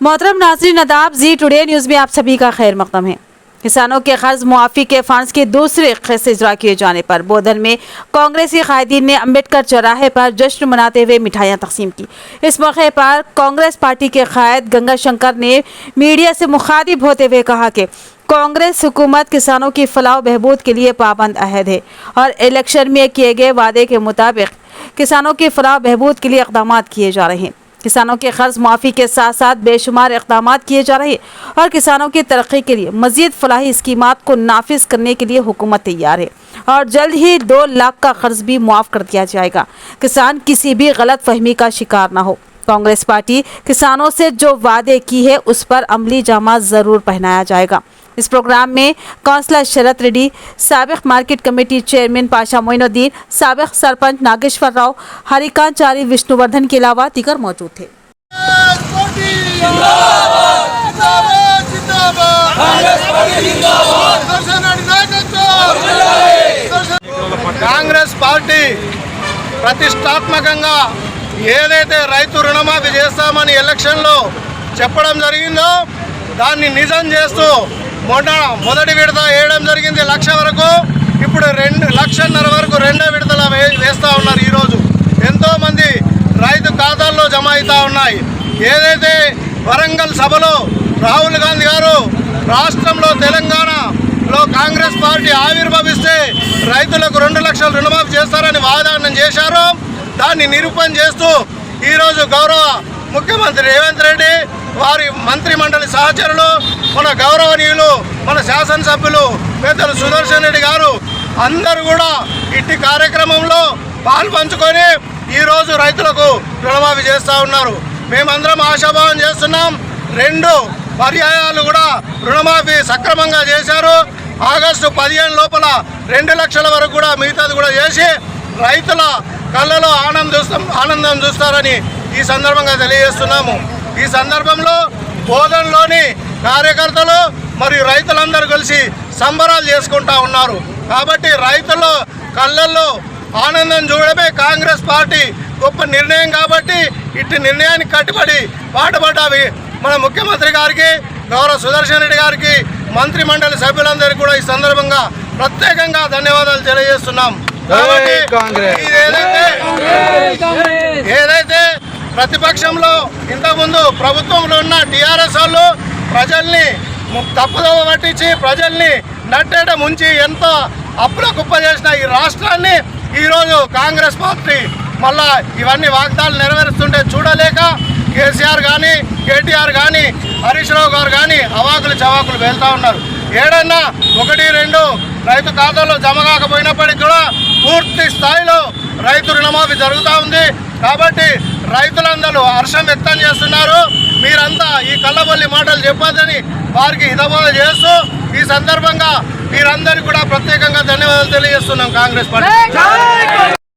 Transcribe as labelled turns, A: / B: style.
A: मोहतरम नाज़रीन अदाब जी today news में आप सभी का खैर मकदम है। किसानों के कर्ज मुआफ़ी के फंड्स के दूसरे किस्त इजरा किए जाने पर बोधन में कांग्रेसी कायदीन ने अम्बेडकर चौराहे पर जश्न मनाते हुए मिठाइयां तकसीम की। इस मौके पर कांग्रेस पार्टी के कायद गंगा शंकर ने मीडिया से मुखातिब होते हुए कहा कि कांग्रेस हुकूमत किसानों की फलाह बहबूद के लिए पाबंद अहद है और इलेक्शन में किए गए वादे के मुताबिक किसानों की फलाह बहबूद के लिए इक़दाम किए जा रहे हैं। किसानों के कर्ज माफ़ी के साथ साथ बेशुमार इक़दाम किए जा रहे हैं और किसानों की तरक्की के लिए मज़ीद फलाही स्कीमात को नाफिज करने के लिए हुकूमत तैयार है और जल्द ही 2 लाख का कर्ज भी मुआफ़ कर दिया जाएगा। किसान किसी भी गलत फहमी का शिकार ना हो। कांग्रेस पार्टी किसानों से जो वादे की है उस पर अमली जामा ज़रूर पहनाया जाएगा। इस प्रोग्राम में काउंसलर शरत रेड्डी, साबिक market committee chairman Pasha Moinuddin, साबिक सरपंच नागेश्वर राव, हरिकांचारी विष्णुवर्धन के अलावा दीगर मौजूद थे।
B: కాంగ్రెస్ పార్టీ ప్రతిష్టాత్మకంగా ఏదైతే రైతు రుణమాఫీ చేస్తామని ఎలక్షన్లో చెప్పడం జరిగిందో దాన్ని నిజం చేస్తూ మొదటి విడత వేయడం జరిగింది 1 లక్ష వరకు. ఇప్పుడు 2,5 లక్షల వరకు రెండో విడతల వేస్తూ ఉన్నారు. ఈరోజు ఎంతోమంది రైతు ఖాతాల్లో జమ అవుతూ ఉన్నాయి. ఏదైతే వరంగల్ సభలో రాహుల్ గాంధీ గారు రాష్ట్రంలో తెలంగాణలో కాంగ్రెస్ పార్టీ ఆవిర్భవిస్తే రైతులకు 2 లక్షల రుణమాఫీ చేస్తారని వాగ్దానం చేశారో దాన్ని నిరూపణ చేస్తూ ఈరోజు గౌరవ ముఖ్యమంత్రి రేవంత్ రెడ్డి వారి మంత్రి మండలి సహచరులు, మన గౌరవనీయులు, మన శాసనసభ్యులు పెద్దలు సుదర్శన్ రెడ్డి గారు అందరూ కూడా ఇట్టి కార్యక్రమంలో పాల్పంచుకొని ఈరోజు రైతులకు రుణమాఫీ చేస్తూ ఉన్నారు. మేమందరం ఆశాభావం చేస్తున్నాం. 2 పర్యాయాలు కూడా రుణమాఫీ సక్రమంగా చేశారు. ఆగస్టు 15 లోపల 2 లక్షల వరకు కూడా మిగతాది కూడా చేసి రైతుల కళ్ళలో ఆనందం చూస్తారని ఈ సందర్భంగా తెలియజేస్తున్నాము. ఈ సందర్భంలో బోధనలోని కార్యకర్తలు మరియు రైతులందరూ కలిసి సంబరాలు చేసుకుంటా ఉన్నారు. కాబట్టి రైతుల కళ్ళల్లో ఆనందం చూడడమే కాంగ్రెస్ పార్టీ గొప్ప నిర్ణయం. కాబట్టి ఇట్టి నిర్ణయానికి కట్టుబడి పాటుపడ్డావి మన ముఖ్యమంత్రి గారికి, గౌరవ సుదర్శన్ రెడ్డి గారికి, మంత్రి మండలి సభ్యులందరికీ కూడా ఈ సందర్భంగా ప్రత్యేకంగా ధన్యవాదాలు తెలియజేస్తున్నాం. కాబట్టి ఏదైతే ప్రతిపక్షంలో ఇంతకుముందు ప్రభుత్వంలో ఉన్న టీఆర్ఎస్ వాళ్ళు ప్రజల్ని తప్పుదోవ పట్టించి ప్రజల్ని నట్టేట ముంచి ఎంతో అప్పుల కుప్ప చేసిన ఈ రాష్ట్రాన్ని ఈరోజు కాంగ్రెస్ పార్టీ మళ్ళా ఇవన్నీ వాగ్దానాలు నెరవేరుస్తుంటే చూడలేక కేసీఆర్ కానీ, కేటీఆర్ కానీ, హరీష్ రావు గారు కానీ అవాకులు చవాకులు వెళ్తూ ఉన్నారు. ఏడన్నా 1-2 రైతు ఖాతాలో జమ కాకపోయినప్పటికీ కూడా పూర్తి స్థాయిలో రైతు రుణమాఫీ జరుగుతూ ఉంది. కాబట్టి రైతులందరూ హర్షం వ్యక్తం చేస్తున్నారు. మీరంతా ఈ కళ్ళబొల్లి మాటలు చెప్పొద్దని వారికి హితబోధ చేస్తూ ఈ సందర్భంగా మీరందరికీ కూడా ప్రత్యేకంగా ధన్యవాదాలు తెలియజేస్తున్నాం కాంగ్రెస్ పార్టీ.